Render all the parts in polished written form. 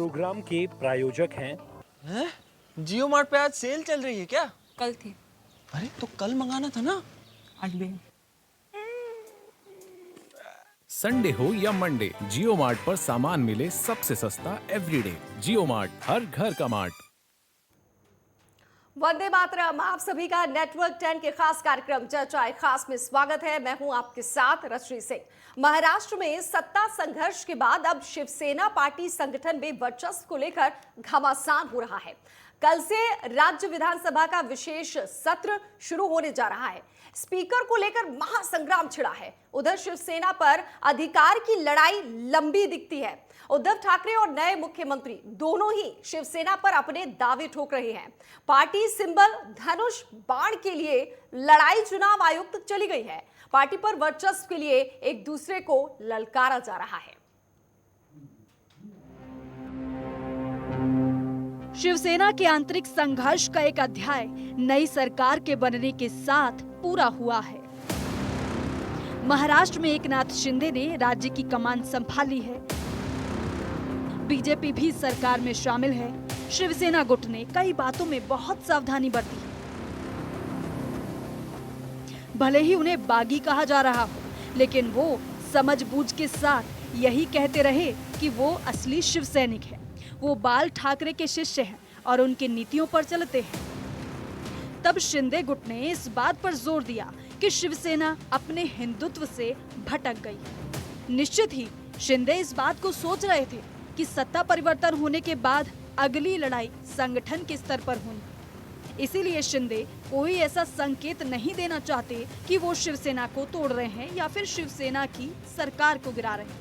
Programme के प्रायोजक हैं। हैं? जियो मार्ट पे आज सेल चल रही है क्या? कल थी। अरे तो कल मंगाना था ना। आज भी। संडे हो या मंडे, जियो मार्ट पर सामान मिले सबसे सस्ता एवरीडे। जियो मार्ट, हर घर का मार्ट। वंदे मातरम, आप सभी का नेटवर्क 10 के खास कार्यक्रम चर्चाएं खास में स्वागत है। मैं हूं आपके साथ रश्मि सिंह। महाराष्ट्र में सत्ता संघर्ष के बाद अब शिवसेना पार्टी संगठन में वर्चस्व को लेकर घमासान हो रहा है। कल से राज्य विधानसभा का विशेष सत्र शुरू होने जा रहा है। स्पीकर को लेकर महासंग्राम छिड़ा है। उधर शिवसेना पर अधिकार की लड़ाई लंबी दिखती है। उद्धव ठाकरे और नए मुख्यमंत्री दोनों ही शिवसेना पर अपने दावे ठोक रहे हैं। पार्टी सिंबल धनुष बाण के लिए लड़ाई चुनाव आयोग तक चली गई है। पार्टी पर वर्चस्व के लिए एक दूसरे को ललकारा जा रहा है। शिवसेना के आंतरिक संघर्ष का एक अध्याय नई सरकार के बनने के साथ पूरा हुआ है। महाराष्ट्र में एकनाथ शिंदे ने राज्य की कमान संभाली है। बीजेपी भी सरकार में शामिल है। शिवसेना गुट ने कई बातों में बहुत सावधानी बरती है। भले ही उन्हें बागी कहा जा रहा हो, लेकिन वो समझबूझ के साथ यही कहते रहे कि वो असली शिव सैनिक है। वो बाल ठाकरे के शिष्य हैं और उनकी नीतियों पर चलते हैं। तब शिंदे गुट ने इस बात पर जोर दिया कि शिवसेना अपने हिंदुत्व से भटक गई है। निश्चित ही शिंदे इस बात को सोच रहे थे कि सत्ता परिवर्तन होने के बाद अगली लड़ाई संगठन के स्तर पर होगी। इसीलिए शिंदे कोई ऐसा संकेत नहीं देना चाहते कि वो शिवसेना को तोड़ रहे हैं या फिर शिवसेना की सरकार को गिरा रहे हैं।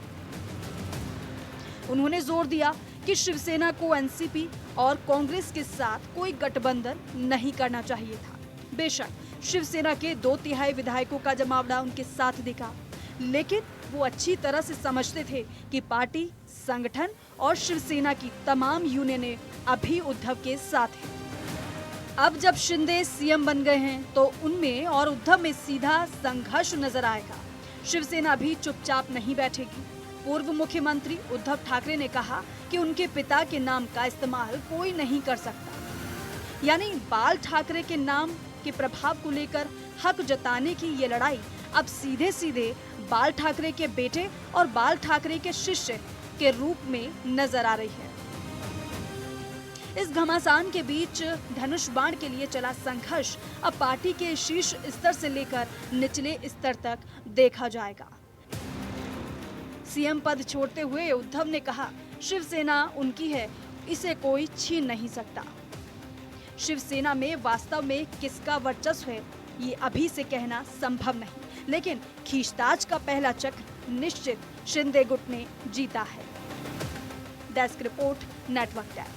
उन्होंने जोर दिया कि शिवसेना को एनसीपी और कांग्रेस के साथ कोई गठबंधन नहीं करना चाहिए था। बेशक शिवसेना के 2/3 विधायकों का जमावड़ा उनके साथ दिखा, लेकिन वो अच्छी तरह से समझते थे कि पार्टी, संगठन और शिवसेना की तमाम यूनियनें अभी उद्धव के साथ हैं। अब जब शिंदे सीएम बन गए हैं तो उनमें और उद्धव में सीधा संघर्ष नजर आएगा। शिवसेना भी चुपचाप नहीं बैठेगी। पूर्व मुख्यमंत्री उद्धव ठाकरे ने कहा कि उनके पिता के नाम का इस्तेमाल कोई नहीं कर सकता। यानी बाल ठाकरे के नाम के प्रभाव को लेकर हक जताने की ये लड़ाई अब सीधे सीधे बाल ठाकरे के बेटे और बाल ठाकरे के शिष्य के रूप में नजर आ रही है। इस घमासान के बीच धनुष बाण के लिए चला संघर्ष अब पार्टी के शीर्ष स्तर से लेकर निचले स्तर तक देखा जाएगा। सीएम पद छोड़ते हुए उद्धव ने कहा, शिवसेना उनकी है, इसे कोई छीन नहीं सकता। शिवसेना में वास्तव में किसका वर्चस्व है, ये अभी से कहना संभव नहीं, लेकिन खींचतान का पहला चक्र निश्चित शिंदे गुट ने जीता है। Desk report, network 10।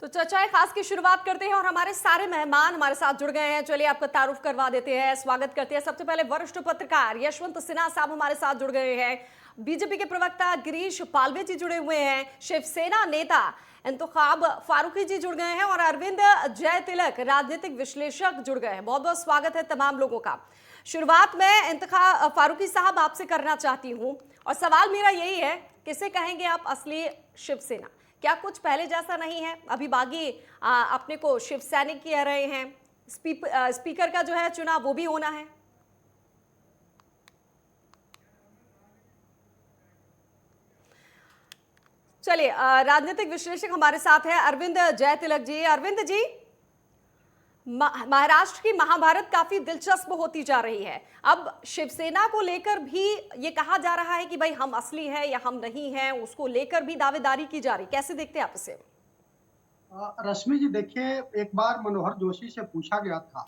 तो चर्चाएं खास की शुरुआत करते हैं और हमारे सारे मेहमान हमारे साथ जुड़ गए हैं। चलिए आपका तारुफ करवा देते हैं, स्वागत करते हैं। सबसे पहले वरिष्ठ पत्रकार यशवंत सिन्हा साहब हमारे साथ जुड़ गए हैं। बीजेपी के प्रवक्ता गिरीश पालवे जी जुड़े हुए हैं। शिवसेना नेता इंतखाब फारूकी जी जुड़ गए हैं और अरविंद जय तिलक राजनीतिक विश्लेषक जुड़ गए हैं। बहुत बहुत स्वागत है तमाम लोगों का। शुरुआत में इंतखाब फारूकी साहब आपसे करना चाहती हूँ और सवाल मेरा यही है, किसे कहेंगे आप असली शिवसेना? क्या कुछ पहले जैसा नहीं है? अभी बागी अपने को शिव सैनिक कह रहे हैं। स्पीकर का जो है चुनाव वो भी होना है। चलिए राजनीतिक विश्लेषक हमारे साथ है अरविंद जय तिलक जी। अरविंद जी, महाराष्ट्र की महाभारत काफी दिलचस्प होती जा रही है। अब शिवसेना को लेकर भी ये कहा जा रहा है कि भाई हम असली हैं या हम नहीं हैं, उसको लेकर भी दावेदारी की जा रही। कैसे देखते हैं आप इसे? रश्मि जी, देखिए, एक बार मनोहर जोशी से पूछा गया था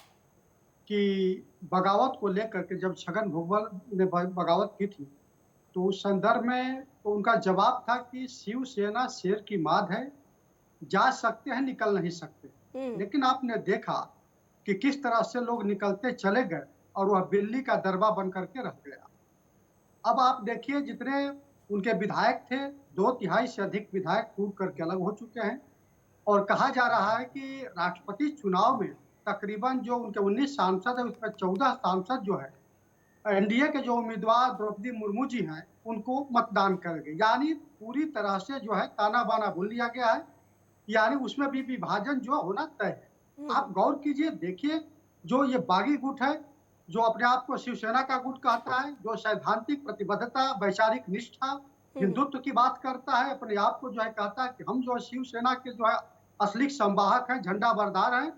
कि बगावत को लेकर के जब छगन भुजबल ने बगावत की थी तो उस संदर्भ में तो उनका जवाब था कि शिवसेना शेर की माद है, जा सकते हैं निकल नहीं सकते। लेकिन आपने देखा कि किस तरह से लोग निकलते चले गए और वह बिल्ली का दरबा बन करके रह गया। अब आप देखिए, जितने उनके विधायक थे, 2/3 से अधिक विधायक टूट करके अलग हो चुके हैं और कहा जा रहा है कि राष्ट्रपति चुनाव में तकरीबन जो उनके 19 सांसद है उसमें 14 सांसद जो है एनडीए के जो उम्मीदवार द्रौपदी मुर्मू जी हैं उनको मतदान करेंगे। यानी पूरी तरह से जो है ताना बाना भूल लिया गया है, यानी उसमें भी विभाजन जो होना तय है। आप गौर कीजिए, देखिए जो ये बागी गुट है, जो अपने आप को शिवसेना का गुट कहता है, जो सैद्धांतिक प्रतिबद्धता, वैचारिक निष्ठा, हिंदुत्व की बात करता है, अपने आप को जो है कहता है कि हम जो है शिवसेना के जो है असली संवाहक हैं, झंडा बरदार हैं,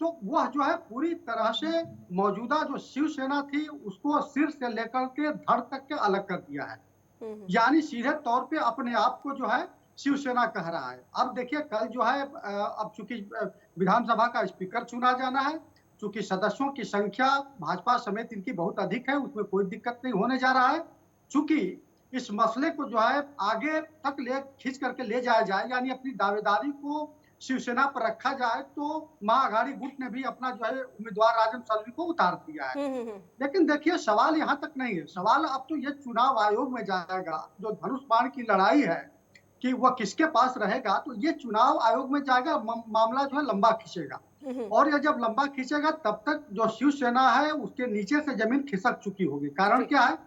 तो वह जो है पूरी तरह से मौजूदा जो शिवसेना थी उसको सिर से लेकर के धड़ तक के अलग कर दिया है। यानी सीधे तौर पे अपने आप को जो है शिवसेना कह रहा है। अब देखिए कल जो है अब चूंकि विधानसभा का स्पीकर चुना जाना है, चूंकि सदस्यों की संख्या भाजपा समेत इनकी बहुत अधिक है, उसमें कोई दिक्कत नहीं होने जा रहा है। चूंकि इस मसले को जो है आगे तक खींच करके ले जाया जाए, यानी अपनी दावेदारी को शिवसेना पर रखा जाए, तो महाअघाड़ी गुट ने भी अपना जो है उम्मीदवार राजन सालवी को उतार दिया है। लेकिन देखिए सवाल यहाँ तक नहीं है, सवाल अब तो ये चुनाव आयोग में जाएगा। जो धनुष बाण की लड़ाई है कि वह किसके पास रहेगा, तो ये चुनाव आयोग में जाएगा, मामला जो है लंबा खींचेगा। और ये जब लंबा खींचेगा तब तक जो शिवसेना है उसके नीचे से जमीन खिसक चुकी होगी। कारण क्या है,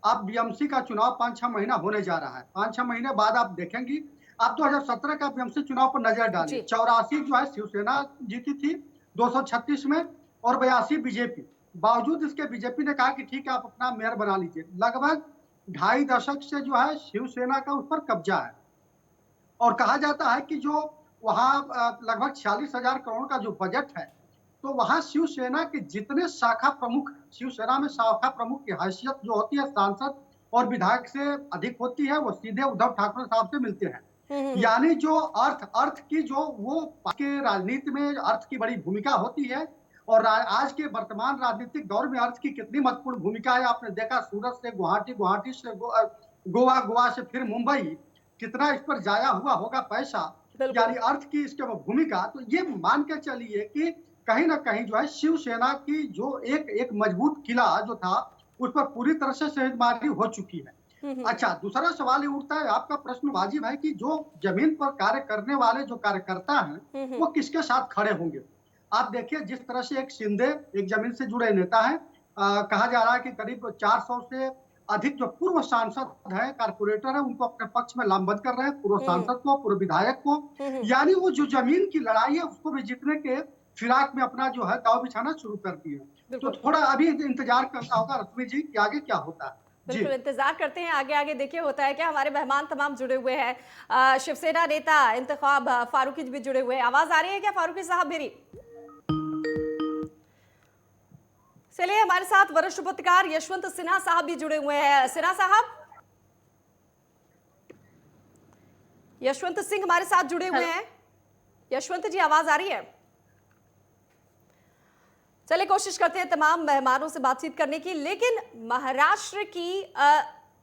अब बीएमसी का चुनाव 5-6 महीना होने जा रहा है। 5-6 महीने बाद आप देखेंगी, आप 2017 का बीएमसी चुनाव पर नजर डालिए, 84 जो है शिवसेना जीती थी 236 में और 82 बीजेपी। बावजूद इसके बीजेपी ने कहा कि ठीक है आप अपना मेयर बना लीजिए। लगभग 2.5 दशक से जो है शिवसेना का उस पर कब्जा है और कहा जाता है कि जो वहाँ लगभग 46,000 करोड़ का जो बजट है, तो वहाँ शिवसेना के जितने शाखा प्रमुख, शिवसेना में शाखा प्रमुख की हैसियत जो होती है सांसद और विधायक से अधिक होती है, वो सीधे उद्धव ठाकरे साहब से मिलते हैं। यानी जो अर्थ की जो वो के राजनीति में अर्थ की बड़ी भूमिका होती है और आज के वर्तमान राजनीतिक दौर में अर्थ की कितनी महत्वपूर्ण भूमिका है आपने देखा। सूरत से गुवाहाटी, गुवाहाटी से गोवा, गोवा से फिर मुंबई, कितना इस पर जाया हुआ होगा पैसा, यानी अर्थ की इसके भूमिका। तो ये मान के चलिए कि कहीं ना कहीं जो है शिवसेना की जो एक मजबूत किला जो था उस पर पूरी तरह से सेंधमारी हो चुकी है। अच्छा, दूसरा सवाल ये उठता है, आपका प्रश्न वाजिब है कि जो जमीन पर कार्य करने वाले जो कार्यकर्ता हैं वो किसके साथ खड़े होंगे। आप देखिए जिस तरह से एक शिंदे एक जमीन से जुड़े नेता है, कहा जा रहा है कि करीब 400 से अधिक जो पूर्व सांसद है, कारपोरेटर है, उनको अपने पक्ष में लामबंद कर रहे हैं, पूर्व सांसद को, पूर्व विधायक को। यानी वो जो जमीन की लड़ाई है उसको भी जीतने के फिराक में अपना जो है दाव बिछाना शुरू कर दिया। तो थोड़ा अभी इंतजार करना होगा रश्मि जी कि आगे क्या होता है। बिल्कुल इंतजार करते हैं आगे देखिए होता है क्या। हमारे मेहमान तमाम जुड़े हुए हैं, शिवसेना नेता इंतखाब फारूकी भी जुड़े हुए हैं। आवाज आ रही है क्या फारूकी साहब मेरी? चलिए हमारे साथ वरिष्ठ पत्रकार यशवंत सिन्हा साहब भी जुड़े हुए हैं। सिन्हा साहब, यशवंत सिंह हमारे साथ जुड़े हुए हैं। यशवंत जी आवाज आ रही है? चलिए कोशिश करते हैं तमाम मेहमानों से बातचीत करने की। लेकिन महाराष्ट्र की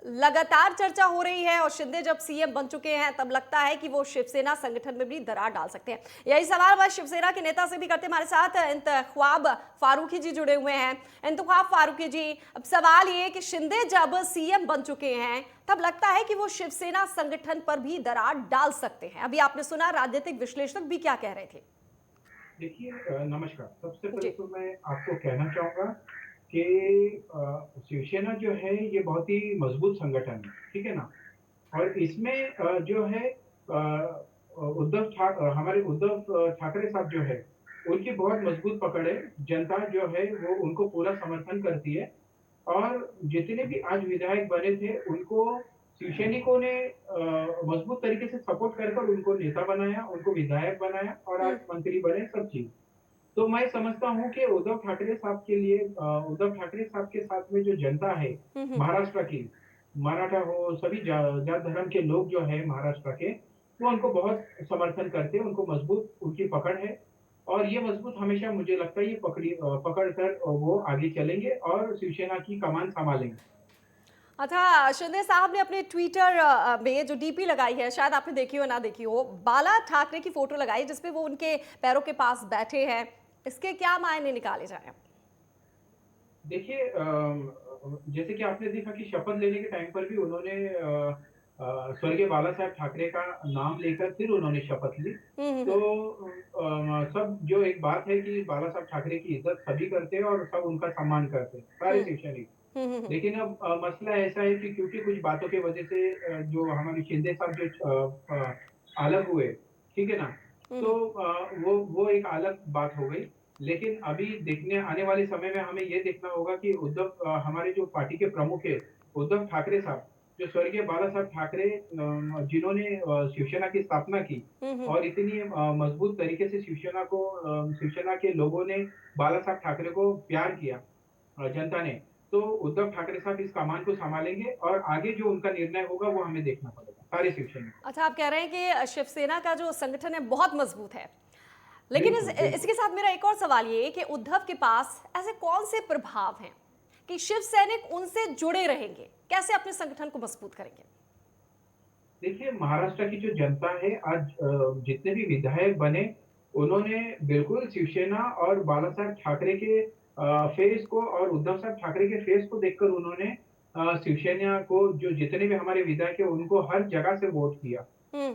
लगातार चर्चा हो रही है और शिंदे जब सीएम बन चुके हैं तब लगता है कि वो शिवसेना संगठन में भी दरार डाल सकते हैं। यही सवाल वह शिवसेना के नेता से भी करते हैं। हमारे साथ इंतखाब फारूकी जी जुड़े हुए हैं। इंतखाब फारूकी जी, अब सवाल ये कि शिंदे जब सीएम बन चुके हैं तब लगता है कि वो शिवसेना संगठन पर भी दरार डाल सकते हैं। अभी आपने सुना राजनीतिक विश्लेषक भी क्या कह रहे थे। देखिए नमस्कार, सबसे पहले तो मैं आपको कहना चाहूंगा कि शिवसेना जो है ये बहुत ही मजबूत संगठन है, ठीक है ना। और इसमें जो है हमारे उद्धव ठाकरे साहब जो है उनकी बहुत मजबूत पकड़ है। जनता जो है वो उनको पूरा समर्थन करती है और जितने भी आज विधायक बने थे उनको शिवसैनिकों ने मजबूत तरीके से सपोर्ट कर उनको नेता बनाया, उनको विधायक बनाया और आज मंत्री बने, सब चीज। तो मैं समझता हूं कि उद्धव ठाकरे साहब के लिए, उद्धव ठाकरे साहब के साथ में जो जनता है महाराष्ट्र की, मराठा हो, सभी जात धर्म के लोग जो है महाराष्ट्र के, वो उनको बहुत समर्थन करते हैं, उनको मजबूत उनकी पकड़ है और ये मजबूत हमेशा मुझे लगता है ये पकड़ कर वो आगे चलेंगे और शिवसेना की कमान संभालेंगे। अच्छा, शिंदे साहब ने अपने ट्विटर में जो डीपी लगाई है, शायद आपने देखी हो ना देखी हो, बाला ठाकरे की फोटो लगाई जिसपे वो उनके पैरों के पास बैठे हैं। इसके क्या मायने निकाले जाए? देखिए जैसे कि आपने देखा कि शपथ लेने के टाइम पर भी उन्होंने स्वर्गीय बाला साहेब ठाकरे का नाम लेकर फिर उन्होंने शपथ ली। तो सब जो एक बात है कि बाला साहब ठाकरे की इज्जत सभी करते हैं और सब उनका सम्मान करते हैं, सारे शिवसैनिक। लेकिन अब मसला ऐसा है कि क्योंकि कुछ बातों की वजह से जो हमारे शिंदे साहब जो अलग हुए, ठीक है ना? तो वो एक अलग बात हो गई। लेकिन अभी देखने आने वाले समय में हमें ये देखना होगा कि हमारे जो पार्टी के प्रमुख है, उद्धव ठाकरे साहब, जो स्वर्गीय बाला साहब ठाकरे जिन्होंने शिवसेना की स्थापना की और इतनी मजबूत तरीके से शिवसेना के लोगों ने बाला साहब ठाकरे को प्यार किया, जनता ने। तो उद्धव ठाकरे साहब इस कमान को संभालेंगे और आगे जो उनका निर्णय होगा वो हमें देखना पड़ेगा, सारे शिवसैनिक। अच्छा, आप कह रहे हैं कि शिवसेना का जो संगठन है बहुत मजबूत है, लेकिन इसके साथ मेरा एक और सवाल ये है कि उद्धव के पास ऐसे कौन से प्रभाव हैं कि शिव सैनिक उनसे जुड़े रहेंगे, कैसे अपने संगठन को मजबूत करेंगे? देखिए, महाराष्ट्र की जो जनता है आज जितने भी विधायक बने, उन्होंने बिल्कुल शिवसेना और बाला साहब ठाकरे के फेस को और उद्धव साहब ठाकरे के फेस को देखकर उन्होंने शिवसेना को जो जितने भी हमारे विधायक है उनको हर जगह से वोट किया।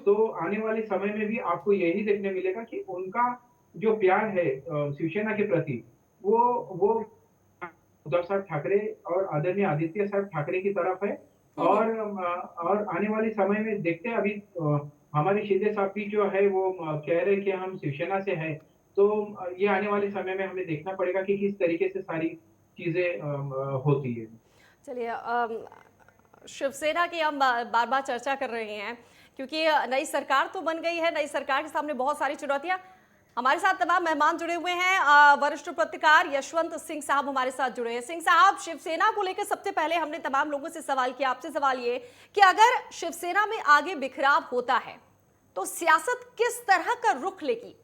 तो आने वाले समय में भी आपको यही देखने मिलेगा कि उनका जो प्यार है शिवसेना के प्रति, वो उद्धव साहब ठाकरे और आदरणीय आदित्य साहब ठाकरे की तरफ है। और आने वाले समय में देखते हैं, अभी हमारे शिंदे साहब भी जो है वो कह रहे हैं कि हम शिवसेना से हैं। तो ये आने वाले समय में हमें देखना पड़ेगा कि किस तरीके से सारी चीजें होती है। चलिए, शिवसेना की हम बार बार चर्चा कर रहे हैं क्योंकि नई सरकार तो बन गई है, नई सरकार के सामने बहुत सारी चुनौतियां। हमारे साथ तमाम मेहमान जुड़े हुए हैं। वरिष्ठ पत्रकार यशवंत सिंह साहब हमारे साथ जुड़े हैं। सिंह साहब, शिवसेना को लेकर सबसे पहले हमने तमाम लोगों से सवाल किया, आपसे सवाल ये कि अगर शिवसेना में आगे बिखराव होता है तो सियासत किस तरह का रुख लेगी?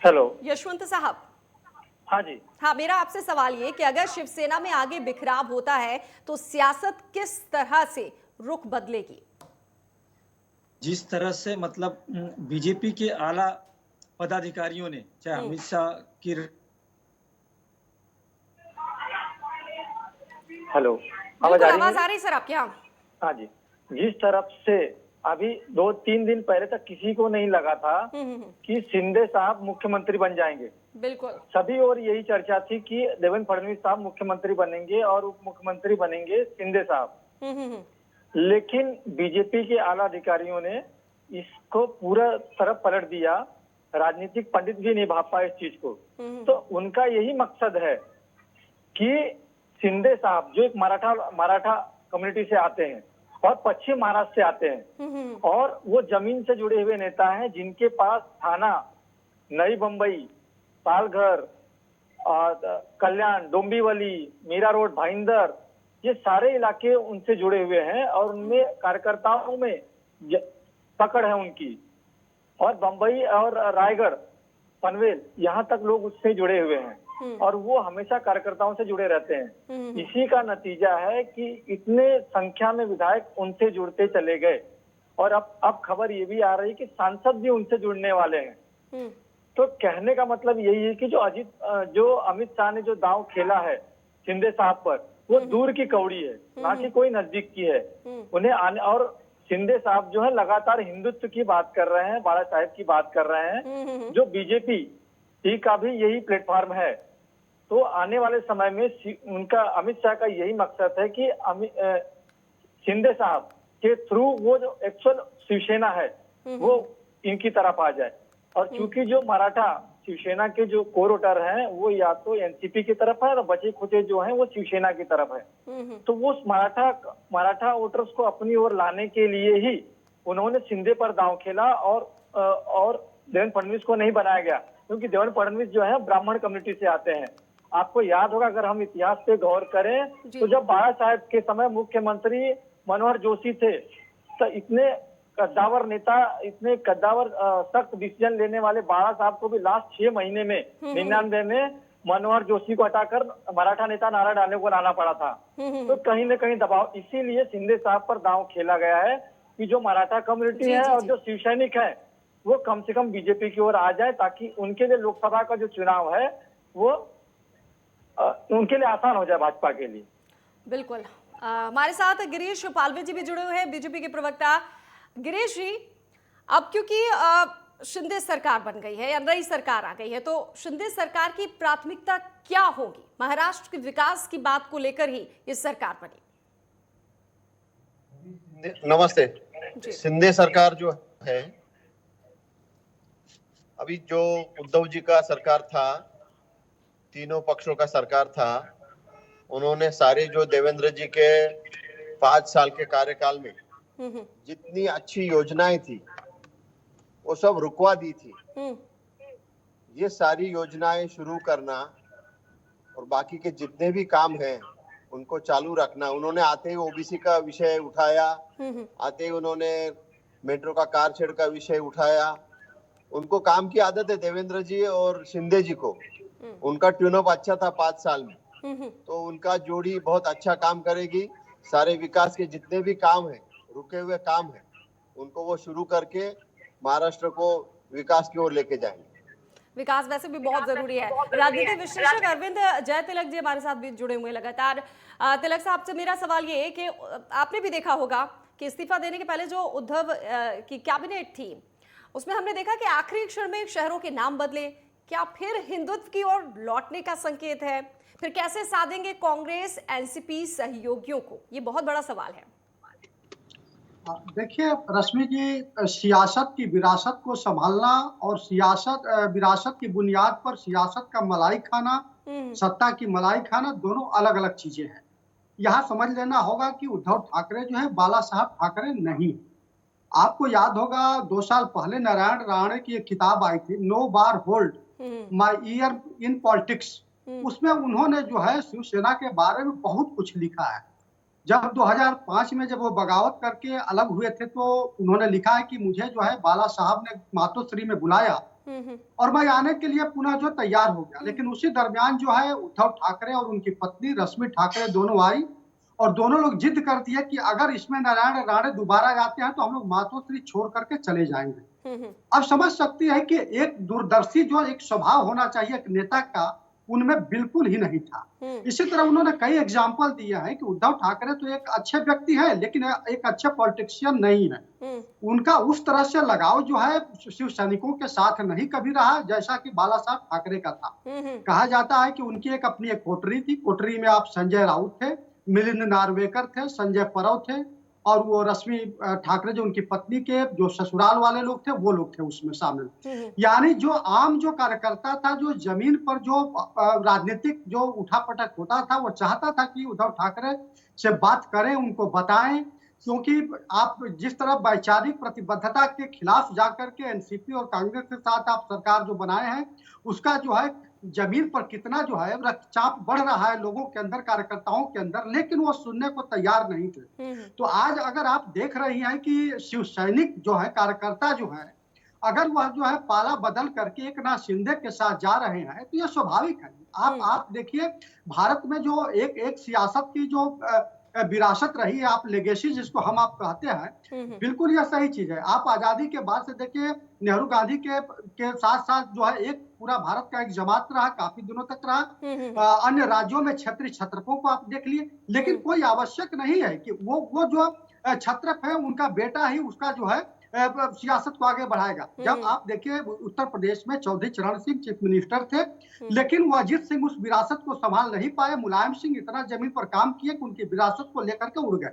हेलो यशवंत साहब। हाँ जी। हाँ, मेरा आपसे सवाल ये कि अगर शिवसेना में आगे बिखराव होता है तो सियासत किस तरह से रुख बदलेगी? जिस तरह से मतलब बीजेपी के आला पदाधिकारियों ने, चाहे अमित शाह की। हेलो, आवाज आ रही सर आपके? यहाँ हाँ जी। जिस तरफ से अभी 2-3 दिन पहले तक किसी को नहीं लगा था कि शिंदे साहब मुख्यमंत्री बन जाएंगे। बिल्कुल, सभी और यही चर्चा थी कि देवेंद्र फडणवीस साहब मुख्यमंत्री बनेंगे और उप मुख्यमंत्री बनेंगे शिंदे साहब। लेकिन बीजेपी के आला अधिकारियों ने इसको पूरा तरफ पलट दिया। राजनीतिक पंडित भी नहीं भाप पाए इस चीज को। तो उनका यही मकसद है कि शिंदे साहब जो एक मराठा कम्युनिटी से आते हैं और पश्चिम महाराष्ट्र से आते हैं और वो जमीन से जुड़े हुए नेता हैं, जिनके पास थाना, नई बम्बई, पालघर, कल्याण, डोंबिवली, मीरा रोड, भाईंदर, ये सारे इलाके उनसे जुड़े हुए हैं और उनमें कार्यकर्ताओं में पकड़ है उनकी। और बम्बई और रायगढ़, पनवेल, यहाँ तक लोग उससे जुड़े हुए हैं और वो हमेशा कार्यकर्ताओं से जुड़े रहते हैं। इसी का नतीजा है कि इतने संख्या में विधायक उनसे जुड़ते चले गए और अब खबर ये भी आ रही है कि सांसद भी उनसे जुड़ने वाले हैं। तो कहने का मतलब यही है कि जो अमित शाह ने जो दांव खेला है शिंदे साहब पर, वो दूर की कौड़ी है, ना कि कोई नजदीक की है। उन्हें और शिंदे साहब जो है लगातार हिंदुत्व की बात कर रहे हैं, बाला साहेब की बात कर रहे हैं, जो बीजेपी का भी यही प्लेटफॉर्म है। तो आने वाले समय में उनका, अमित शाह का यही मकसद है कि शिंदे साहब के थ्रू वो जो एक्चुअल शिवसेना है वो इनकी तरफ आ जाए। और चूंकि जो मराठा शिवसेना के जो कोर वोटर हैं वो या तो एनसीपी की तरफ है और बचे खुचे जो हैं वो शिवसेना की तरफ है। तो वो मराठा वोटर्स को अपनी ओर लाने के लिए ही उन्होंने शिंदे पर दांव खेला और देवेंद्र फडणवीस को नहीं बनाया गया, क्योंकि देवेंद्र फडणवीस जो है ब्राह्मण कम्युनिटी से आते हैं। आपको याद होगा, अगर हम इतिहास पे गौर करें तो जब बाला साहेब के समय मुख्यमंत्री मनोहर जोशी थे तो इतने कद्दावर नेता, इतने कद्दावर सख्त डिसीजन लेने वाले बाला साहब को भी लास्ट 6 महीने में 99 में मनोहर जोशी को हटाकर मराठा नेता नारा डालने को लाना पड़ा था। तो कहीं न कहीं दबाव, इसीलिए शिंदे साहब पर दांव खेला गया है कि जो मराठा कम्युनिटी है और जो शिव सैनिक है वो कम से कम बीजेपी की ओर आ जाए, ताकि उनके लिए लोकसभा का जो चुनाव है वो उनके लिए आसान हो जाए भाजपा के लिए। बिल्कुल। हमारे साथ गिरीश पालवे जी भी जुड़े हुए हैं, बीजेपी के प्रवक्ता। गिरीश जी, अब क्योंकि शिंदे सरकार बन गई है या नई सरकार आ गई है, तो शिंदे सरकार की प्राथमिकता क्या होगी? महाराष्ट्र के विकास की बात को लेकर ही ये सरकार बनी। नमस्ते। शिंदे सरकार जो है, अभी जो उद्धव जी का सरकार था, तीनों पक्षों का सरकार था, उन्होंने सारे जो देवेंद्र जी के 5 साल के कार्यकाल में जितनी अच्छी योजनाएं थी वो सब रुकवा दी थी। ये सारी योजनाएं शुरू करना और बाकी के जितने भी काम हैं उनको चालू रखना। उन्होंने आते ही ओबीसी का विषय उठाया, आते ही उन्होंने मेट्रो का कारशेड का विषय उठाया। उनको काम की आदत है, देवेंद्र जी और शिंदे जी को। उनका ट्यून अप अच्छा था 5 साल में, तो उनका जोड़ी बहुत अच्छा काम करेगी। सारे विकास के जितने भी काम हैं, रुके हुए काम हैं, उनको वो शुरू करके महाराष्ट्र को विकास की ओर लेके जाएंगे। विकास वैसे भी बहुत जरूरी है। राजनीतिक विश्लेषक अरविंद जय तिलक जी हमारे साथ भी जुड़े हुए लगातार। तिलक साहब से मेरा सवाल ये है कि आपने भी देखा होगा कि इस्तीफा देने के पहले जो उद्धव की कैबिनेट थी, उसमें हमने देखा कि आखिरी क्षण में शहरों के नाम बदले। क्या फिर हिंदुत्व की ओर लौटने का संकेत है? फिर कैसे साधेंगे कांग्रेस एनसीपी सहयोगियों को? ये बहुत बड़ा सवाल है। देखिए रश्मि जी, सियासत की विरासत को संभालना और विरासत की बुनियाद पर सियासत का मलाई खाना, सत्ता की मलाई खाना, दोनों अलग अलग चीजें हैं। यहाँ समझ लेना होगा कि उद्धव ठाकरे जो है बाला साहब ठाकरे नहीं। आपको याद होगा 2 साल पहले नारायण राणे की एक किताब आई थी, no bar hold my year in politics. उसमें उन्होंने जो है शिवसेना के बारे में बहुत कुछ लिखा है। जब 2005 में जब वो बगावत करके अलग हुए थे, तो उन्होंने लिखा है कि मुझे जो है बाला साहब ने मातोश्री में बुलाया और मैं आने के लिए पुनः जो तैयार हो गया। लेकिन उसी दरमियान जो है उद्धव ठाकरे और उनकी पत्नी रश्मि ठाकरे दोनों आई और दोनों लोग जिद कर दिए कि अगर इसमें नारायण राणे दोबारा जाते हैं तो हम लोग मातोश्री छोड़ करके चले जाएंगे। अब समझ सकती है कि एक दूरदर्शी जो एक स्वभाव होना चाहिए एक नेता का, उनमें बिल्कुल ही नहीं था। इसी तरह उन्होंने कई एग्जाम्पल दिया है कि उद्धव ठाकरे तो एक अच्छे व्यक्ति है लेकिन एक अच्छे पॉलिटिशियन नहीं है। उनका उस तरह से लगाव जो है शिव सैनिकों के साथ नहीं कभी रहा जैसा कि बाला साहब ठाकरे का था। कहा जाता है कि उनकी एक अपनी एक कोठरी थी, कोठरी में आप संजय राउत थे, मिलिंद नार्वेकर थे, संजय परव थे और वो रश्मि ठाकरे जो उनकी पत्नी के जो ससुराल वाले लोग थे वो लोग थे उसमें शामिल। यानी जो आम जो कार्यकर्ता था, जो जमीन पर जो राजनीतिक जो उठापटक होता था, वो चाहता था कि उद्धव ठाकरे से बात करें, उनको बताएं। क्योंकि आप जिस तरह वैचारिक प्रतिबद्धता के खिलाफ जाकर के एनसीपी और कांग्रेस के साथ आप सरकार जो बनाए हैं, उसका जो है जमीन पर कितना जो है रक्तचाप बढ़ रहा है लोगों के अंदर, कार्यकर्ताओं के अंदर, लेकिन वो सुनने को तैयार नहीं थे। तो आज अगर आप देख रही हैं कि शिव सैनिक जो है, कार्यकर्ता जो है, अगर वह जो है पाला बदल करके एक नाथ शिंदे के साथ जा रहे हैं तो यह स्वाभाविक है। आप देखिए भारत में जो एक सियासत की जो विरासत रही है, आप लेगेसी जिसको हम आप कहते हैं, बिल्कुल यह सही चीज है। आप आजादी के बाद से देखिए नेहरू गांधी के साथ साथ जो है एक पूरा भारत का एक जमात रहा, काफी दिनों तक रहा। अन्य राज्यों में क्षत्रिय छत्रपों को आप देख लिए, लेकिन कोई आवश्यक नहीं है कि वो जो छत्रप है उनका बेटा ही उसका जो है सियासत को आगे बढ़ाएगा। जब आप देखिए उत्तर प्रदेश में चौधरी चरण सिंह चीफ मिनिस्टर थे, लेकिन वो अजीत सिंह उस विरासत को संभाल नहीं पाए। मुलायम सिंह इतना जमीन पर काम किए कि उनकी विरासत को लेकर के उड़ गए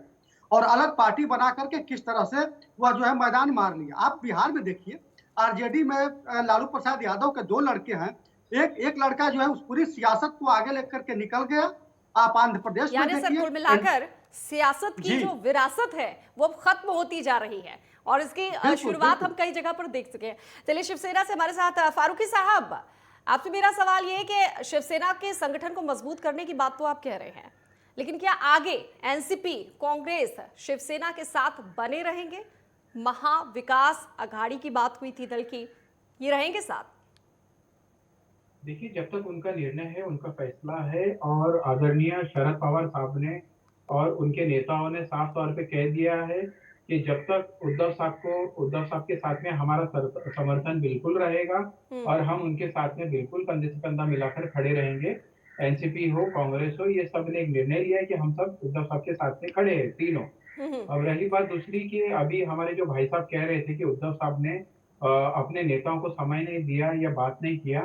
और अलग पार्टी बना करके किस तरह से वह जो है मैदान मार लिया। आप बिहार में देखिए आरजेडी में लालू प्रसाद यादव के 2 लड़के हैं, एक लड़का जो है उस पूरी सियासत को आगे लेकर के निकल गया। आप आंध्र प्रदेश में देखिए, कुल मिलाकर सियासत की जो विरासत है वो खत्म होती जा रही है और इसकी शुरुआत हम कई जगह पर देख चुके हैं। चलिए शिवसेना से हमारे साथ फारूकी साहब, आपसे मेरा सवाल ये है कि शिवसेना के संगठन को मजबूत करने की बात तो आप कह रहे हैं, लेकिन क्या आगे एनसीपी कांग्रेस शिवसेना के साथ बने रहेंगे? महाविकास अघाड़ी की बात हुई थी दल की, ये रहेंगे साथ? देखिए, जब तक उनका निर्णय है, उनका फैसला है और आदरणीय शरद पवार साहब ने और उनके नेताओं ने साफ तौर पे कह दिया है कि जब तक उद्धव साहब के साथ में हमारा समर्थन बिल्कुल रहेगा और हम उनके साथ में बिल्कुल कंधे से कंधा मिलाकर खड़े रहेंगे। एनसीपी हो, कांग्रेस हो, ये सब ने एक निर्णय लिया है कि हम सब उद्धव साहब के साथ में खड़े हैं तीनों। अब रही बात दूसरी कि अभी हमारे जो भाई साहब कह रहे थे कि उद्धव साहब ने अपने नेताओं को समय नहीं दिया या बात नहीं किया,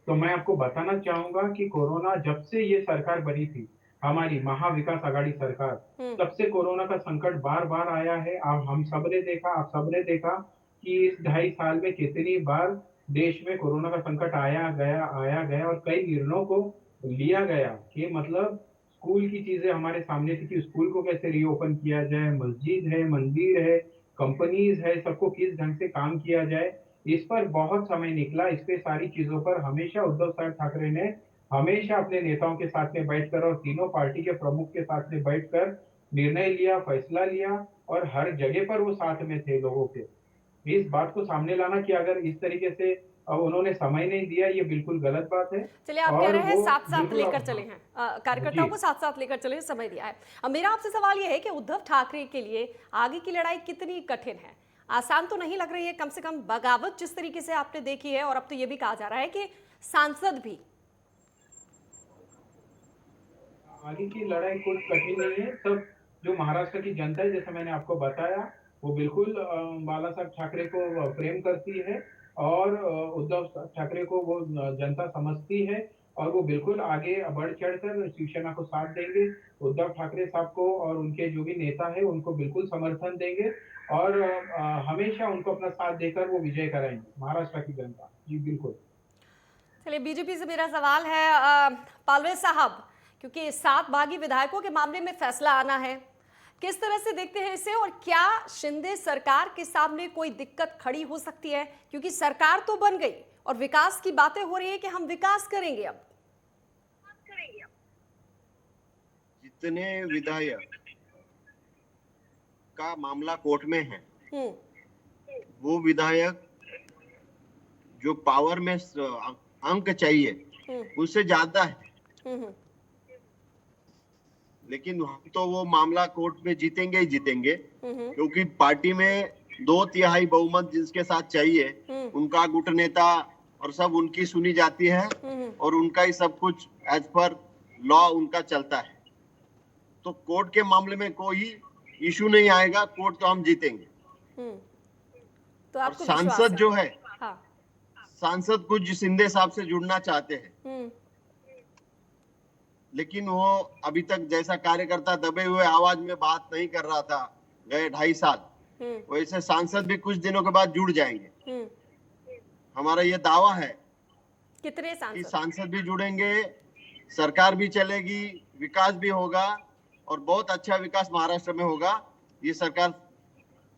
तो मैं आपको बताना चाहूंगा कि कोरोना जब से ये सरकार बनी थी, हमारी महाविकास आघाड़ी सरकार, तब से कोरोना का संकट बार बार आया है। आप आप सबने देखा कि इस 2.5 साल में कितनी बार देश में कोरोना का संकट आया गया और कई निर्णयों को लिया गया कि मतलब स्कूल की चीजें हमारे सामने थी कि स्कूल को कैसे रीओपन किया जाए, मस्जिद है, मंदिर है, कंपनीज है, सबको किस ढंग से काम किया जाए, इस पर बहुत समय निकला। इस पे सारी चीजों पर हमेशा उद्धव साहब ठाकरे ने हमेशा अपने नेताओं के साथ में बैठकर और तीनों पार्टी के प्रमुख के साथ में बैठकर निर्णय लिया, फैसला लिया और हर जगह पर वो साथ में थे लोगों के। इस बात को सामने लाना कि अगर इस तरीके से उन्होंने समय नहीं दिया, ये बिल्कुल गलत बात है। चलिए, आप कह रहे हैं साथ साथ लेकर चले हैं, कार्यकर्ताओं को साथ साथ लेकर चले, समय दिया है। अब मेरा आपसे सवाल ये है कि उद्धव ठाकरे के लिए आगे की लड़ाई कितनी कठिन है? आसान तो नहीं लग रही है, कम से कम बगावत जिस तरीके से आपने देखी है, और अब तो ये भी कहा जा रहा है कि सांसद भी। आगे की लड़ाई कुछ कठिन नहीं है। सब जो महाराष्ट्र की जनता है, जैसे मैंने आपको बताया, वो बिल्कुल बाला साहब ठाकरे को प्रेम करती है और उद्धव ठाकरे को वो जनता समझती है और वो बिल्कुल आगे बढ़ चढ़कर शिवसेना को साथ देंगे। उद्धव ठाकरे साहब को और उनके जो भी नेता है उनको बिल्कुल समर्थन देंगे और हमेशा उनको अपना साथ देकर वो विजय कराएंगे महाराष्ट्र की जनता। जी बिल्कुल। चलिए, बीजेपी से मेरा सवाल है पालवे साहब, क्योंकि 7 बागी विधायकों के मामले में फैसला आना है, किस तरह से देखते हैं इसे, और क्या शिंदे सरकार के सामने कोई दिक्कत खड़ी हो सकती है? क्योंकि सरकार तो बन गई और विकास की बातें हो रही है कि हम विकास करेंगे। अब जितने विधायक का मामला कोर्ट में है, वो विधायक जो पावर में अंक चाहिए उससे ज्यादा है, लेकिन हम तो वो मामला कोर्ट में जीतेंगे ही जीतेंगे, क्योंकि पार्टी में 2/3 बहुमत जिसके साथ चाहिए, उनका गुट नेता और सब उनकी सुनी जाती है और उनका ही सब कुछ एज पर लॉ उनका चलता है। तो कोर्ट के मामले में कोई इशू नहीं आएगा, कोर्ट तो हम जीतेंगे। तो और सांसद जो है, हाँ। सांसद कुछ शिंदे साहब से जुड़ना चाहते हैं, लेकिन वो अभी तक जैसा कार्यकर्ता दबे हुए आवाज में बात नहीं कर रहा था गए 2.5 साल, वैसे सांसद भी कुछ दिनों के बाद जुड़ जाएंगे। हमारा ये दावा है कितने कि सांसद भी जुड़ेंगे, सरकार भी चलेगी, विकास भी होगा और बहुत अच्छा विकास महाराष्ट्र में होगा। ये सरकार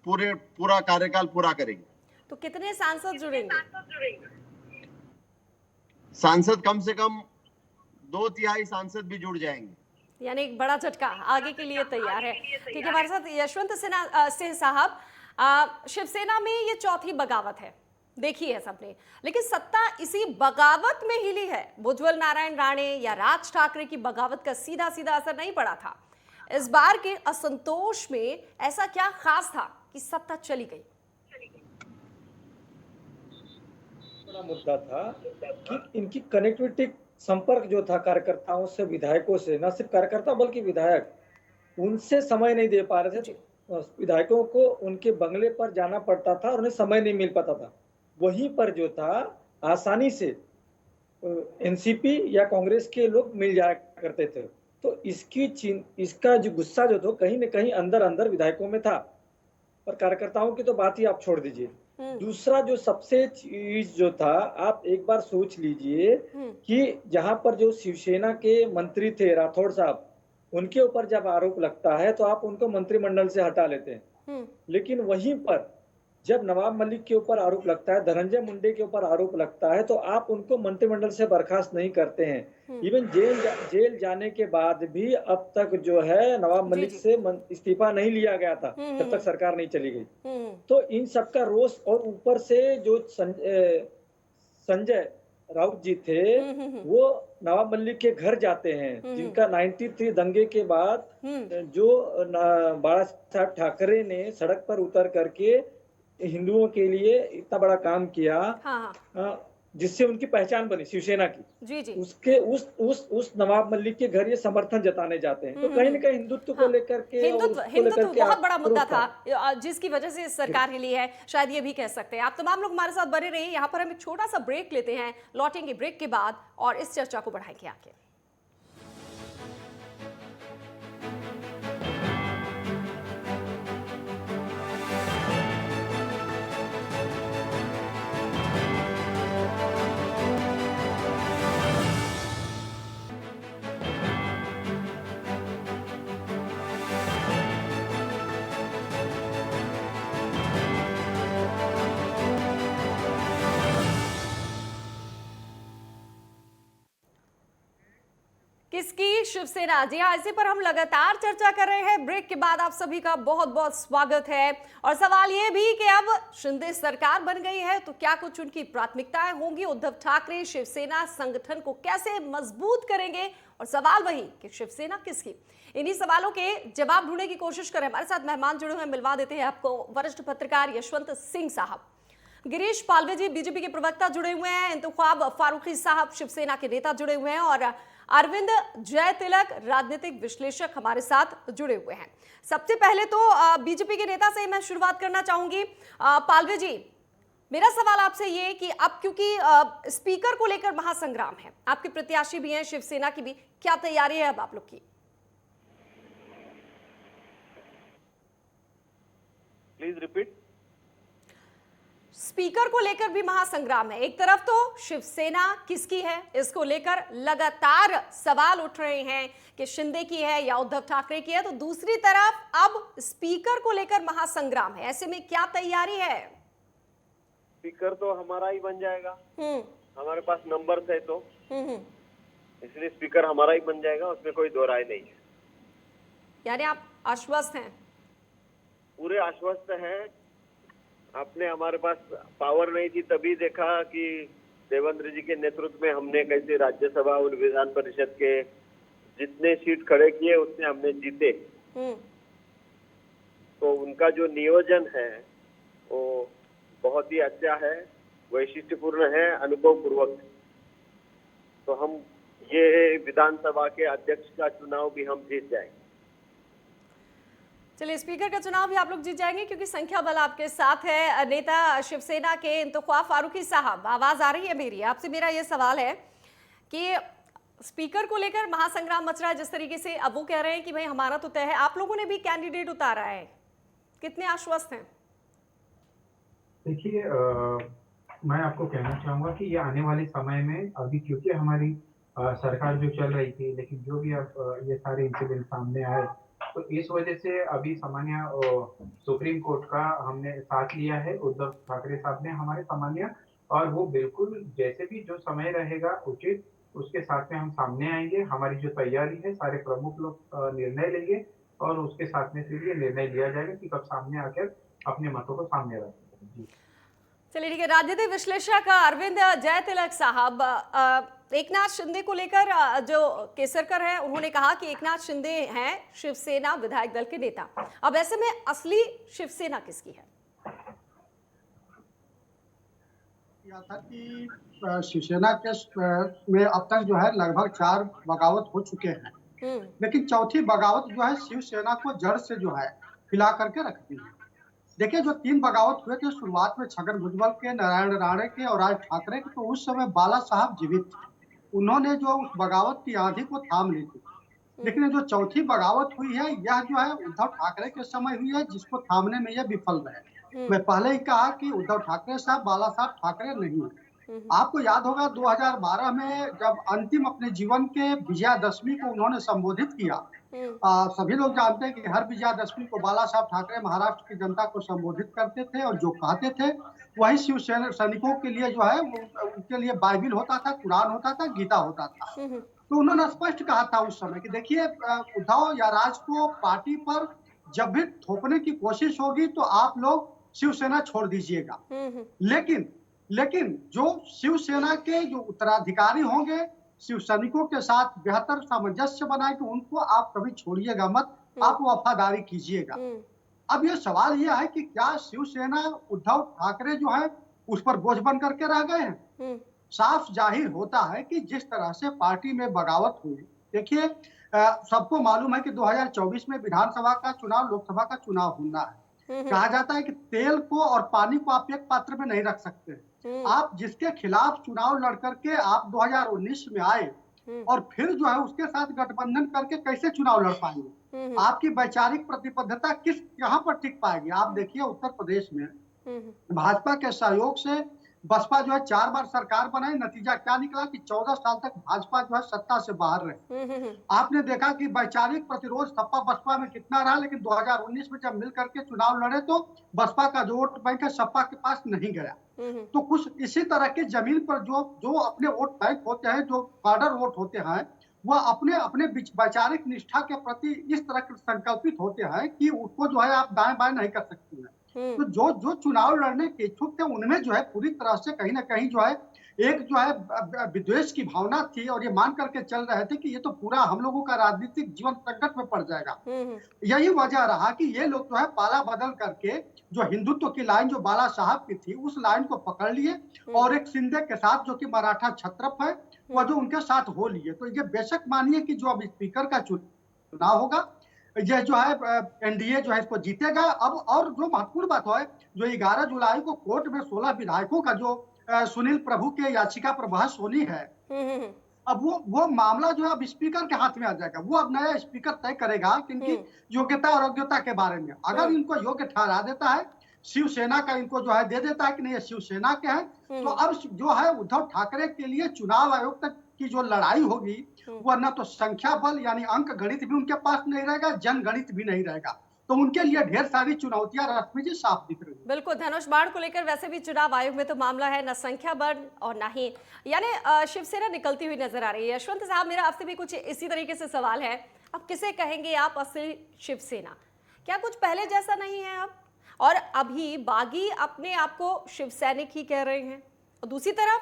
पूरा कार्यकाल पूरा करेगी। तो कितने सांसद जुड़ेंगे? सांसद कम से कम 2/3 सांसद भी जुड़ जाएंगे, यानी एक बड़ा झटका आगे के लिए तैयार है। ठीक है, हमारे साथ यशवंत सिंह साहब, शिवसेना में ये चौथी बगावत है, देखी है सबने, लेकिन सत्ता इसी बगावत में हिली है। भुजबल नारायण राणे या राज ठाकरे की बगावत का सीधा सीधा असर नहीं पड़ा था। इस बार के असंतोष में ऐसा क्या खास था कि सत्ता चली गई? बड़ा मुद्दा था कि इनकी कनेक्टिविटी, संपर्क जो था कार्यकर्ताओं से, विधायकों से, न सिर्फ कार्यकर्ता बल्कि विधायक, उनसे समय नहीं दे पा रहे थे। विधायकों को उनके बंगले पर जाना पड़ता था और उन्हें समय नहीं मिल पाता था। वहीं पर जो था आसानी से एनसीपी या कांग्रेस के लोग मिल जाया करते थे। तो इसका जो गुस्सा जो था कहीं न कहीं अंदर अंदर विधायकों में था, और कार्यकर्ताओं की तो बात ही आप छोड़ दीजिए। दूसरा जो सबसे चीज जो था, आप एक बार सोच लीजिए कि जहां पर जो शिवसेना के मंत्री थे राठौड़ साहब, उनके ऊपर जब आरोप लगता है तो आप उनको मंत्रिमंडल से हटा लेते हैं, लेकिन वहीं पर जब नवाब मलिक के ऊपर आरोप लगता है, धनंजय मुंडे के ऊपर आरोप लगता है, तो आप उनको मंत्रिमंडल से बर्खास्त नहीं करते हैं। इवन जेल जाने के बाद भी अब तक जो है नवाब मलिक से इस्तीफा नहीं लिया गया था जब तक सरकार नहीं चली गई। तो इन सबका रोष, और ऊपर से जो संजय राउत जी थे, वो नवाब मलिक के घर जाते हैं, जिनका 93 दंगे के बाद जो बाला साहब ठाकरे ने सड़क पर उतर करके हिंदुओं के लिए इतना बड़ा काम किया। जिससे उनकी पहचान बनी शिवसेना की, जी जी उसके उस नवाब मलिक के घर ये समर्थन जताने जाते हैं। तो कहीं ना कहीं हिंदुत्व को हाँ। लेकर के और हिंदुत्व उसको हिंदुत्व लेकर के बहुत बड़ा मुद्दा आक्रोश था जिसकी वजह से इस सरकार हिली है, शायद ये भी कह सकते हैं। आप तमाम लोग हमारे साथ बने रहिए। यहाँ पर हम एक छोटा सा ब्रेक लेते हैं, लौटेंगे ब्रेक के बाद और इस चर्चा को बढ़ाएंगे आगे। किसकी शिवसेना, जी हाँ, इसी पर हम लगातार चर्चा कर रहे हैं। ब्रेक के बाद आप सभी का बहुत बहुत स्वागत है। और सवाल ये भी कि अब शिंदे सरकार बन गई है तो क्या कुछ उनकी प्राथमिकताएं होंगी? उद्धव ठाकरे शिवसेना संगठन को कैसे मजबूत करेंगे? और सवाल वही कि शिवसेना किसकी? इन्हीं सवालों के जवाब ढूंढने की कोशिश करें। हमारे साथ मेहमान जुड़े हुए, मिलवा देते हैं आपको वरिष्ठ पत्रकार यशवंत सिंह साहब, गिरीश पालवे जी बीजेपी के प्रवक्ता जुड़े हुए हैं, इंतखाब फारूकी साहब शिवसेना के नेता जुड़े हुए हैं, और अरविंद जय तिलक राजनीतिक विश्लेषक हमारे साथ जुड़े हुए हैं। सबसे पहले तो बीजेपी के नेता से मैं शुरुआत करना चाहूंगी। पालवे जी, मेरा सवाल आपसे ये कि अब क्योंकि स्पीकर को लेकर महासंग्राम है, आपके प्रत्याशी भी हैं शिवसेना की भी, क्या तैयारी है अब आप लोग की? Please repeat. स्पीकर को लेकर भी महासंग्राम है। एक तरफ तो शिवसेना किसकी है, इसको लेकर लगातार सवाल उठ रहे हैं कि शिंदे की है या उद्धव ठाकरे की है, तो दूसरी तरफ अब स्पीकर को लेकर महासंग्राम है। ऐसे में क्या तैयारी है? स्पीकर तो हमारा ही बन जाएगा, हमारे पास नंबर है तो इसलिए स्पीकर हमारा ही बन जाएगा, उसमें कोई दो राय नहीं है। यानी आप आश्वस्त हैं? पूरे आश्वस्त हैं। आपने हमारे पास पावर नहीं थी तभी देखा कि देवेंद्र जी के नेतृत्व में हमने कैसे राज्यसभा और विधान परिषद के जितने सीट खड़े किए उसने हमने जीते। तो उनका जो नियोजन है वो बहुत ही अच्छा है, वैशिष्ट्यपूर्ण है, अनुभवपूर्वक। तो हम ये विधानसभा के अध्यक्ष का चुनाव भी हम जीत जाएंगे। चलिए, स्पीकर का चुनाव भी आप लोग जीत जाएंगे क्योंकि संख्या बल आपके साथ है। नेता शिवसेना के इंतखाब फारूकी साहब, आवाज आ रही है मेरी? आपसे मेरा ये सवाल है कि स्पीकर को लेकर महासंग्राम मच रहा है जिस तरीके से, अब वो कह रहे हैं कि भाई हमारा तो तय है, आप लोगों ने भी कैंडिडेट उतारा है, कितने आश्वस्त हैं? देखिए, मैं आपको कहना चाहूंगा कि ये आने वाले समय में अभी क्योंकि हमारी सरकार जो चल रही थी, लेकिन जो भी अब ये सारे इंसिडेंट सामने आए तो इस वजह से अभी सामान्य सुप्रीम कोर्ट का हमने साथ लिया है, उद्धव ठाकरे साहब ने हमारे सामान्य, और वो बिल्कुल जैसे भी जो समय रहेगा उचित उसके साथ में हम सामने आएंगे। हमारी जो तैयारी है, सारे प्रमुख लोग निर्णय लेंगे और उसके साथ में फिर ये निर्णय लिया जाएगा कि कब सामने आकर अपने मतों को सामने रखें। चलिए ठीक है। राजनीतिक विश्लेषक अरविंद जय तिलक साहब, एकनाथ शिंदे को लेकर जो केसरकर है उन्होंने कहा कि एकनाथ शिंदे हैं शिवसेना विधायक दल के नेता। अब ऐसे में असली शिवसेना किसकी है? यह था कि शिवसेना के में अब तक जो है लगभग 4 बगावत हो चुके हैं, लेकिन चौथी बगावत जो है शिवसेना को जड़ से जो है हिला करके रखती है। देखिए, जो 3 बगावत हुए थे शुरुआत में छगन भुजबल के, नारायण राणे के और राज ठाकरे के, तो उस समय बाला साहब जीवित थे, उन्होंने जो उस बगावत की आंधी को थाम ली थी। लेकिन जो चौथी बगावत हुई है यह जो है उद्धव ठाकरे के समय हुई है, जिसको थामने में यह विफल रहे। मैं पहले ही कहा कि उद्धव ठाकरे साहब बाला साहब ठाकरे नहीं है। आपको याद होगा 2012 में जब अंतिम अपने जीवन के विजयादशमी को उन्होंने संबोधित किया, सभी लोग जानते हैं कि हर विजयादशमी को बाला साहब ठाकरे महाराष्ट्र की जनता को संबोधित करते थे और जो कहते थे वही शिवसेना सैनिकों के लिए जो है उनके लिए बाइबिल होता था, कुरान होता था, गीता होता था। तो उन्होंने स्पष्ट कहा था उस समय कि देखिए, उद्धव या राज को पार्टी पर जब भी थोपने की कोशिश होगी तो आप लोग शिवसेना छोड़ दीजिएगा, लेकिन जो शिवसेना के जो उत्तराधिकारी होंगे शिव सैनिकों के साथ बेहतर सामंजस्य बनाए कि उनको आप कभी छोड़िएगा मत, आप वफादारी कीजिएगा। अब ये सवाल यह है कि क्या शिवसेना उद्धव ठाकरे जो है उस पर बोझ बन करके रह गए हैं? साफ जाहिर होता है कि जिस तरह से पार्टी में बगावत हुई। देखिए, सबको मालूम है कि 2024 में विधानसभा का चुनाव, लोकसभा का चुनाव होना है। कहा जाता है कि तेल को और पानी को आप एक पात्र में नहीं रख सकते। आप जिसके खिलाफ चुनाव लड़ करके आप 2019 में आए और फिर जो है उसके साथ गठबंधन करके कैसे चुनाव लड़ पाएंगे? आपकी वैचारिक प्रतिबद्धता कहाँ पर टिक पाएगी? आप देखिए, उत्तर प्रदेश में भाजपा के सहयोग से बसपा जो है 4 बार सरकार बनाई। नतीजा क्या निकला कि 14 साल तक भाजपा जो है सत्ता से बाहर रहे। आपने देखा कि वैचारिक प्रतिरोध सपा बसपा में कितना रहा, लेकिन 2019 में जब मिल करके चुनाव लड़े तो बसपा का जो वोट बैंक है सपा के पास नहीं गया। तो कुछ इसी तरह के जमीन पर जो अपने वोट बैंक होते हैं, जो बॉर्डर वोट होते हैं, वह अपने अपने वैचारिक निष्ठा के प्रति इस तरह के संकल्पित होते हैं कि उसको जो है आप दाएं बाएं नहीं कर सकते हैं। तो जो चुनाव लड़ने के इच्छुक थे उनमें जो है पूरी तरह से कहीं ना कहीं जो है एक जो है विद्वेष की भावना थी और ये मान करके चल रहे थे कि ये तो पूरा हम लोगों का राजनीतिक जीवन संकट में पड़ जाएगा। यही वजह रहा कि ये लोग जो है पाला बदल करके जो हिंदुत्व की लाइन जो बाला साहब की थी उस लाइन को पकड़ लिए और एक शिंदे के साथ जो कि मराठा छत्रप है वह जो उनके साथ हो लिए। तो ये बेशक मानिए कि जो अब स्पीकर का चुनाव होगा, यह जो है एनडीए जो है इसको जीतेगा। अब और जो महत्वपूर्ण बात है, जो 11 जुलाई को कोर्ट में 16 विधायकों का जो सुनील प्रभु के याचिका पर बहस होनी है, अब वो मामला जो है अब स्पीकर के हाथ में आ जाएगा। वो अब नया स्पीकर तय करेगा कि इनकी योग्यता और अयोग्यता के बारे में। अगर इनको योग्य ठहरा देता है, शिवसेना का इनको जो है दे देता है कि नहीं ये शिवसेना के हैं, तो अब जो है उद्धव ठाकरे के लिए चुनाव आयोग तक की जो लड़ाई होगी वह न तो संख्या बल यानी अंक गणित भी उनके पास नहीं रहेगा, जन गणित भी नहीं रहेगा। तो उनके लिए ढेर सारी चुनौतियां रश्मि जी साफ दिख रही है। बिल्कुल, धनुष बाण को लेकर वैसे भी चुनाव आयोग में तो मामला है न संख्या बल और ना ही यानी शिवसेना निकलती हुई नजर आ रही है। यशवंत साहब, मेरा आपसे भी कुछ इसी तरीके से सवाल है। अब किसे कहेंगे आप असली शिवसेना? क्या कुछ पहले जैसा नहीं है अब? और अभी बागी अपने आप को शिव सैनिक ही कह रहे हैं और दूसरी तरफ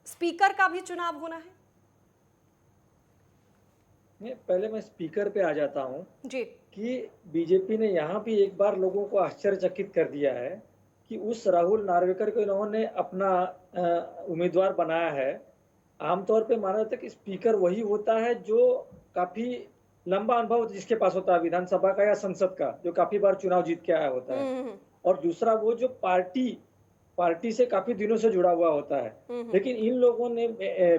स्पीकर का भी चुनाव होना है। पहले मैं स्पीकर पे आ जाता हूँ जी कि बीजेपी ने यहाँ भी एक बार लोगों को आश्चर्यचकित कर दिया है कि उस राहुल नार्वेकर को इन्होंने अपना उम्मीदवार बनाया है। आमतौर पे माना जाता है कि स्पीकर वही होता है जो काफी लंबा अनुभव जिसके पास होता है विधानसभा का या संसद का, जो काफी बार चुनाव जीत के आया होता है। और दूसरा वो जो पार्टी से काफी दिनों से जुड़ा हुआ होता है। लेकिन इन लोगों ने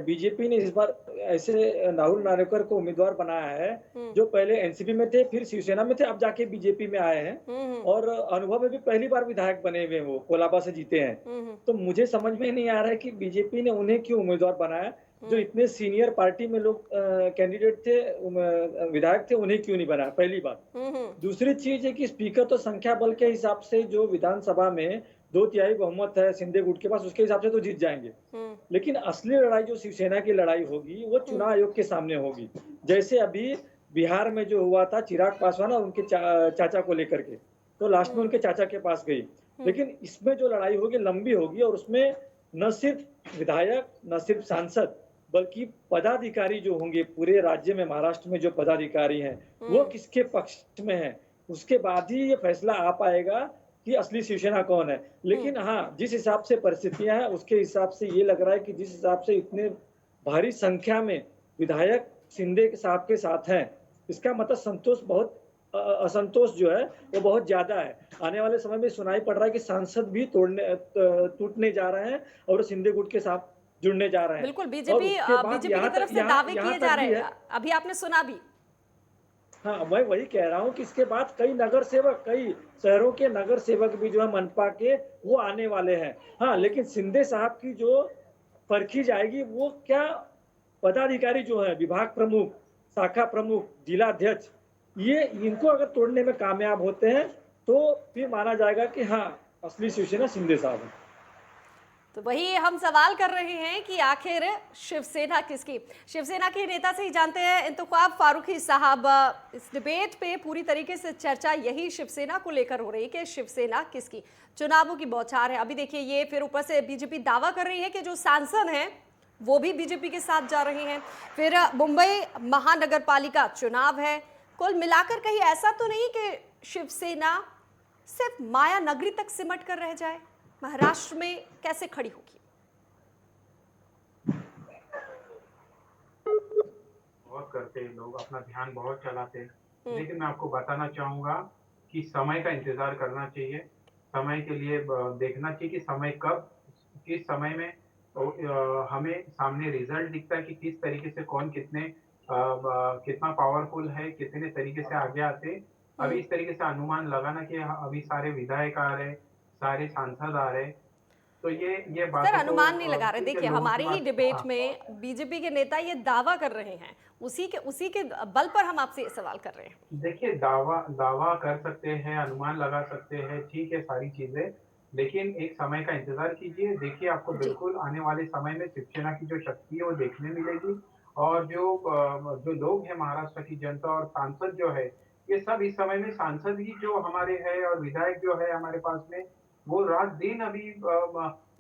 बीजेपी ने इस बार ऐसे राहुल नार्वेकर को उम्मीदवार बनाया है जो पहले एनसीपी में थे, फिर शिवसेना में थे, अब जाके बीजेपी में आए हैं और अनुभव में भी पहली बार विधायक बने हुए, वो कोलाबा से जीते हैं। तो मुझे समझ में नहीं आ रहा है कि बीजेपी ने उन्हें क्यों उम्मीदवार बनाया, जो इतने सीनियर पार्टी में लोग कैंडिडेट थे, विधायक थे, उन्हें क्यों नहीं बनाया, पहली बात। दूसरी चीज है कि स्पीकर तो संख्या बल के हिसाब से जो विधानसभा में 2/3 बहुमत है शिंदे गुट के पास, उसके हिसाब से तो जीत जाएंगे। लेकिन असली लड़ाई जो शिवसेना की लड़ाई होगी वो चुनाव आयोग के सामने होगी। जैसे अभी बिहार में जो हुआ था चिराग पासवान और उनके चाचा को लेकर के, तो लास्ट में उनके चाचा के पास गई। लेकिन इसमें जो लड़ाई होगी लंबी होगी और उसमें न सिर्फ विधायक न सिर्फ सांसद बल्कि पदाधिकारी जो होंगे पूरे राज्य में, महाराष्ट्र में जो पदाधिकारी हैं वो किसके पक्ष में हैं, उसके बाद ही ये फैसला आ पाएगा कि असली शिवसेना कौन है। लेकिन हाँ, जिस हिसाब से परिस्थितियां हैं उसके हिसाब से ये लग रहा है कि जिस हिसाब से इतने भारी संख्या में विधायक शिंदे साहब के साथ हैं, इसका मतलब असंतोष जो है वो बहुत ज्यादा है। आने वाले समय में सुनाई पड़ रहा है कि सांसद भी टूटने जा रहे हैं और शिंदे गुट के साथ जुड़ने जा रहे हैं। बिल्कुल, बीजेपी की तरफ से दावे किए जा रहे हैं, अभी आपने सुना भी। हाँ, मैं वही कह रहा हूँ कि इसके बाद कई नगर सेवक, कई शहरों के नगर सेवक भी जो है मनपा के वो आने वाले हैं। हाँ, लेकिन शिंदे साहब की जो परखी जाएगी वो क्या पदाधिकारी जो है, विभाग प्रमुख, शाखा प्रमुख, जिला अध्यक्ष, ये इनको अगर तोड़ने में कामयाब होते हैं तो फिर माना जाएगा कि हाँ असली शिवसेना शिंदे साहब है। तो वही हम सवाल कर रहे हैं कि आखिर शिवसेना किसकी? शिवसेना के नेता से ही जानते हैं। इंतखाब फारूकी साहब, इस डिबेट पे पूरी तरीके से चर्चा यही शिवसेना को लेकर हो रही है कि शिवसेना किसकी? चुनावों की बौछार है। अभी देखिए, ये फिर ऊपर से बीजेपी दावा कर रही है कि जो सांसद हैं वो भी बीजेपी के साथ जा रहे हैं। फिर मुंबई महानगर पालिका चुनाव है। कुल मिलाकर कहीं ऐसा तो नहीं कि शिवसेना सिर्फ माया नगरी तक सिमट कर रह जाए? महाराष्ट्र में कैसे खड़ी होगी? करते हैं लोग, अपना ध्यान बहुत चलाते हैं। लेकिन मैं आपको बताना चाहूंगा कि समय का इंतजार करना चाहिए, समय के लिए देखना चाहिए कि समय कब, किस समय में हमें सामने रिजल्ट दिखता है कि किस तरीके से कौन कितना पावरफुल है, कितने तरीके से आगे आते हैं। अभी इस तरीके से अनुमान लगाना कि अभी सारे विधायक आ रहे, सारे सांसद आ रहे, तो ये बात सर अनुमान नहीं लगा रहे। ठीक है, देखिए लोगों की हमारी ही बात- डिबेट हाँ। में बीजेपी के नेता ये दावा कर रहे हैं, उसी के बल पर हम आपसे ये सवाल कर रहे हैं। देखिए दावा कर सकते हैं, अनुमान लगा सकते हैं, ठीक है सारी चीजें, लेकिन एक समय का इंतजार कीजिए। देखिए आपको जी। बिल्कुल आने वाले समय में शिवसेना की जो शक्ति है वो देखने मिलेगी, और जो लोग हैं, महाराष्ट्र की जनता और सांसद जो है, ये सब इस समय में सांसद ही जो हमारे हैं और विधायक जो है हमारे पास में, वो रात दिन अभी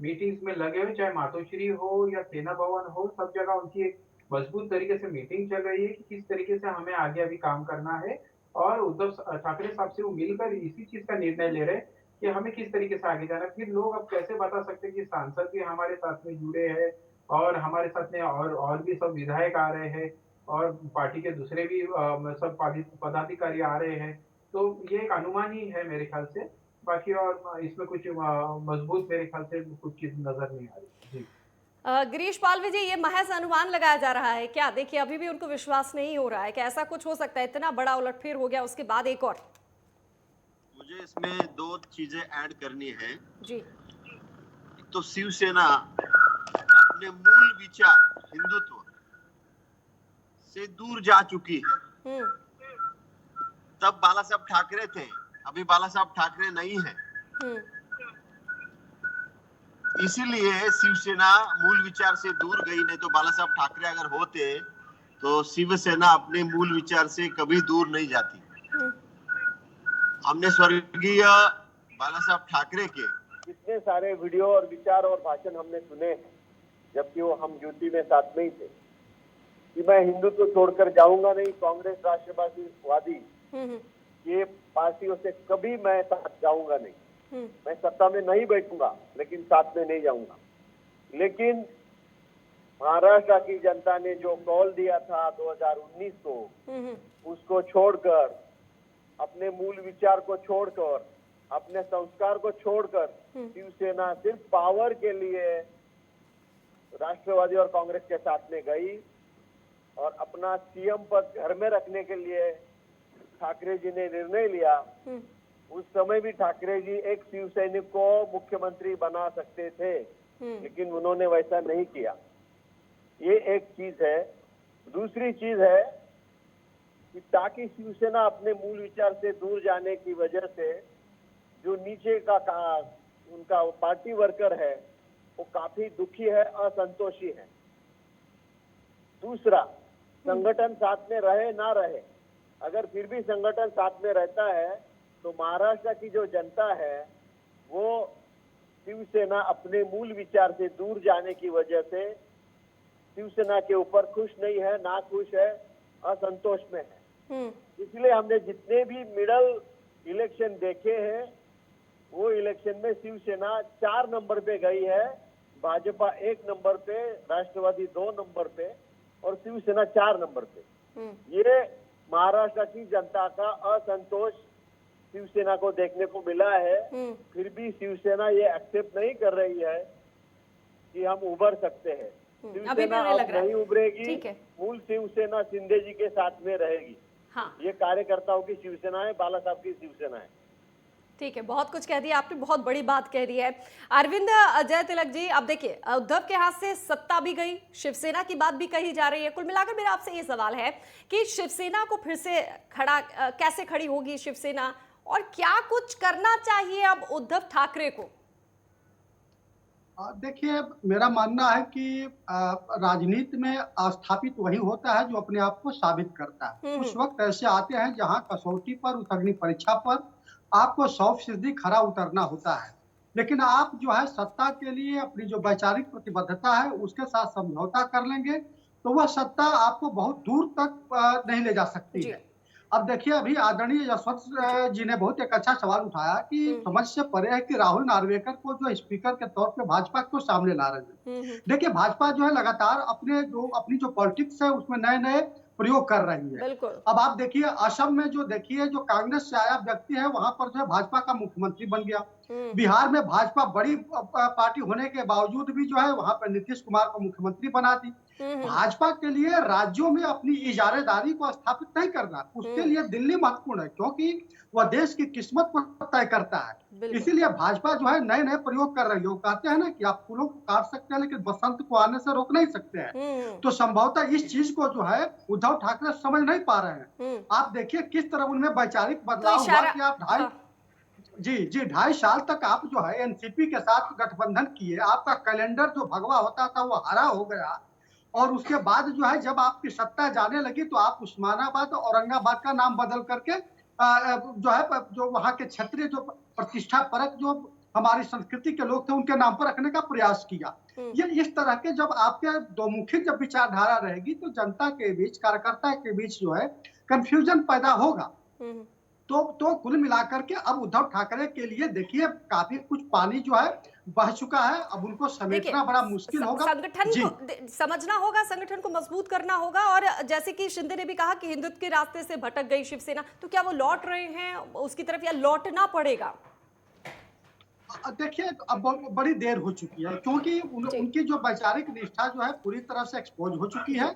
मीटिंग्स में लगे हुए, चाहे मातोश्री हो या सेना भवन हो, सब जगह उनकी एक मजबूत तरीके से मीटिंग चल रही है कि किस तरीके से हमें आगे अभी काम करना है। और उद्धव ठाकरे साहब से वो मिलकर इसी चीज का निर्णय ले रहे हैं कि हमें किस तरीके से आगे जाना है। फिर लोग अब कैसे बता सकते हैं कि सांसद भी हमारे साथ में जुड़े हैं और हमारे साथ में और भी सब विधायक आ रहे हैं और पार्टी के दूसरे भी सब पदाधिकारी आ रहे हैं, तो ये एक अनुमान ही है मेरे ख्याल से। बाकी और इसमें कुछ मजबूत मेरे ख्याल से कुछ चीज नजर नहीं आ रही। जी गिरीश पालवे जी, ये महज अनुमान लगाया जा रहा है क्या? देखिए अभी भी उनको विश्वास नहीं हो रहा है कि ऐसा कुछ हो सकता है, इतना बड़ा उलटफेर हो गया उसके बाद एक और। मुझे इसमें दो चीजें ऐड करनी है जी। एक तो शिवसेना अपने मूल विचार हिंदुत्व से दूर जा चुकी है। तब बाला साहब ठाकरे थे, अभी बाला साहब ठाकरे नहीं है, इसीलिए शिवसेना मूल विचार से दूर गई। नहीं तो बाला साहब ठाकरे अगर होते तो शिवसेना अपने मूल विचार से कभी दूर नहीं जाती। हमने स्वर्गीय बाला साहब ठाकरे के इतने सारे वीडियो और विचार और भाषण हमने सुने हैं, जबकि वो हम यूपी में साथ में ही थे, कि मैं हिंदुत्व छोड़कर जाऊंगा नहीं, कांग्रेस राष्ट्रवादी ये पार्टियों से कभी मैं साथ जाऊंगा नहीं, मैं सत्ता में नहीं बैठूंगा लेकिन साथ में नहीं जाऊंगा। लेकिन महाराष्ट्र की जनता ने जो कॉल दिया था 2019 को, उसको छोड़कर, अपने मूल विचार को छोड़कर, अपने संस्कार को छोड़कर शिवसेना सिर्फ पावर के लिए राष्ट्रवादी और कांग्रेस के साथ में गई और अपना सीएम पद घर में रखने के लिए ठाकरे जी ने निर्णय लिया। उस समय भी ठाकरे जी एक शिवसैनिक को मुख्यमंत्री बना सकते थे, लेकिन उन्होंने वैसा नहीं किया। ये एक चीज है। दूसरी चीज है कि ताकि शिवसेना अपने मूल विचार से दूर जाने की वजह से जो नीचे का उनका पार्टी वर्कर है वो काफी दुखी है, असंतोषी है। दूसरा, संगठन साथ में रहे ना रहे, अगर फिर भी संगठन साथ में रहता है तो महाराष्ट्र की जो जनता है वो शिवसेना अपने मूल विचार से दूर जाने की वजह से शिवसेना के ऊपर खुश नहीं है, ना खुश है, असंतोष में है। इसलिए हमने जितने भी मिडल इलेक्शन देखे हैं वो इलेक्शन में शिवसेना 4 नंबर पे गई है, भाजपा 1 नंबर पे, राष्ट्रवादी 2 नंबर पे और शिवसेना 4 नंबर पे। ये महाराष्ट्र की जनता का असंतोष शिवसेना को देखने को मिला है। फिर भी शिवसेना ये एक्सेप्ट नहीं कर रही है कि हम उभर सकते हैं। शिवसेना अब नहीं उभरेगी, मूल शिवसेना शिंदे जी के साथ में रहेगी। हाँ। ये कार्यकर्ताओं की शिवसेना है, बाला साहब की शिवसेना है। ठीक है, बहुत कुछ कह दिया आपने, बहुत बड़ी बात कह दी है। अरविंद अजय तिलक जी, अब देखिए उद्धव के हाथ से सत्ता भी गई, शिवसेना की बात भी कही जा रही है। कुल मिलाकर मेरा आपसे ये सवाल है कि शिवसेना को फिर से कैसे खड़ी होगी शिवसेना, और क्या कुछ करना चाहिए अब उद्धव ठाकरे को? देखिए, मेरा मानना है कि राजनीति में स्थापित वही होता है जो अपने आप को साबित करता है। उस वक्त ऐसे आते हैं जहां कसौटी पर, उस अग्नि परीक्षा पर आपको 100% खरा उतरना होता है। लेकिन आप जो है सत्ता के लिए अपनी जो वैचारिक प्रतिबद्धता है उसके साथ समझौता कर लेंगे तो वह सत्ता आपको बहुत दूर तक नहीं ले जा सकती है। अब देखिए, अभी आदरणीय यशवंत जी ने बहुत एक अच्छा सवाल उठाया कि समझ से परे है कि राहुल नार्वेकर को जो स्पीकर के तौर पे भाजपा को सामने ला रहे हैं। देखिए, भाजपा जो है लगातार अपनी जो पॉलिटिक्स है उसमें नए नए प्रयोग कर रही है। बिल्कुल। अब आप देखिए असम में जो देखिए जो कांग्रेस से आया व्यक्ति है वहां पर जो है भाजपा का मुख्यमंत्री बन गया। बिहार में भाजपा बड़ी पार्टी होने के बावजूद भी जो है वहां पर नीतीश कुमार को मुख्यमंत्री बना दी। भाजपा के लिए राज्यों में अपनी इजारेदारी को स्थापित नहीं करना, उसके लिए दिल्ली महत्वपूर्ण है क्योंकि वह देश की किस्मत को तय करता है। इसीलिए भाजपा जो है नए नए प्रयोग कर रही है। वो कहते हैं ना कि आप फूलों को काट सकते हैं लेकिन बसंत को आने से रोक नहीं सकते हैं। तो संभवतः इस चीज को जो है उद्धव ठाकरे समझ नहीं पा रहे हैं। आप देखिए किस तरह उनमें वैचारिक बदलाव हुआ कि आप 2.5 साल तक आप जो है एनसीपी के साथ गठबंधन किए, आपका कैलेंडर जो भगवा होता था वो हरा हो गया और उसके बाद जो है जब आपकी सत्ता जाने लगी तो आप उस्मानाबाद और औरंगाबाद का नाम बदल करके जो है जो वहाँ के क्षेत्रीय जो प्रतिष्ठा परक जो हमारी संस्कृति के लोग थे उनके नाम पर रखने का प्रयास किया। ये इस तरह के जब आपके दोमुखी जब विचारधारा रहेगी तो जनता के बीच कार्यकर्ता के बीच जो है कंफ्यूजन पैदा होगा। तो कुल मिलाकर के अब उद्धव ठाकरे के लिए देखिए काफी कुछ पानी जो है बह चुका है। अब उनको समेटना बड़ा मुश्किल होगा। संगठन को समझना होगा, संगठन को मजबूत करना होगा। और जैसे कि शिंदे ने भी कहा कि हिंदुत्व के रास्ते से भटक गई शिवसेना, तो क्या वो लौट रहे हैं उसकी तरफ या लौटना पड़ेगा? देखिए अब बड़ी देर हो चुकी है क्योंकि उनकी जो वैचारिक निष्ठा जो है पूरी तरह से एक्सपोज हो चुकी है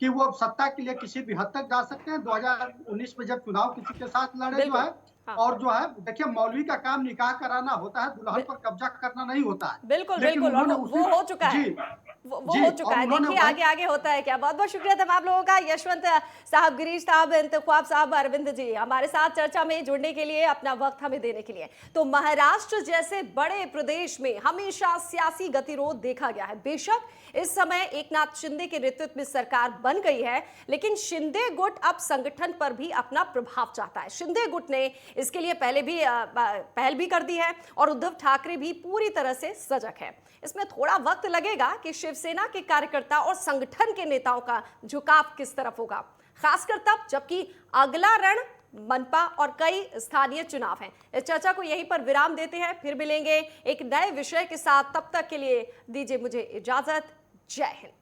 कि वो सत्ता के लिए किसी भी हद तक जा सकते हैं। 2019 में जब चुनाव किसी के साथ लड़े जो है और जो है देखिए मौलवी का काम निकाह कराना होता है, दुल्हन पर कब्जा करना नहीं होता है। बिल्कुल बिल्कुल, और वो हो चुका है, वो हो चुका है। देखिए आगे आगे होता है क्या। बहुत बहुत शुक्रिया तमाम लोगों का, यशवंत साहब, गिरीश साहब, इंतख्वाब साहब, अरविंद जी, हमारे साथ चर्चा में जुड़ने के लिए, अपना वक्त हमें देने के लिए। तो महाराष्ट्र जैसे बड़े प्रदेश में हमेशा सियासी गतिरोध देखा गया है। बेशक इस समय एकनाथ शिंदे के नेतृत्व में सरकार बन गई है, लेकिन शिंदे गुट अब संगठन पर भी अपना प्रभाव चाहता है। शिंदे गुट ने इसके लिए पहल भी कर दी है और उद्धव ठाकरे भी पूरी तरह से सजग है। इसमें थोड़ा वक्त लगेगा कि शिवसेना के कार्यकर्ता और संगठन के नेताओं का झुकाव किस तरफ होगा, खासकर तब जबकि अगला रण मनपा और कई स्थानीय चुनाव हैं। इस चर्चा को यहीं पर विराम देते हैं, फिर मिलेंगे एक नए विषय के साथ। तब तक के लिए दीजिए मुझे इजाजत। जय हिंद।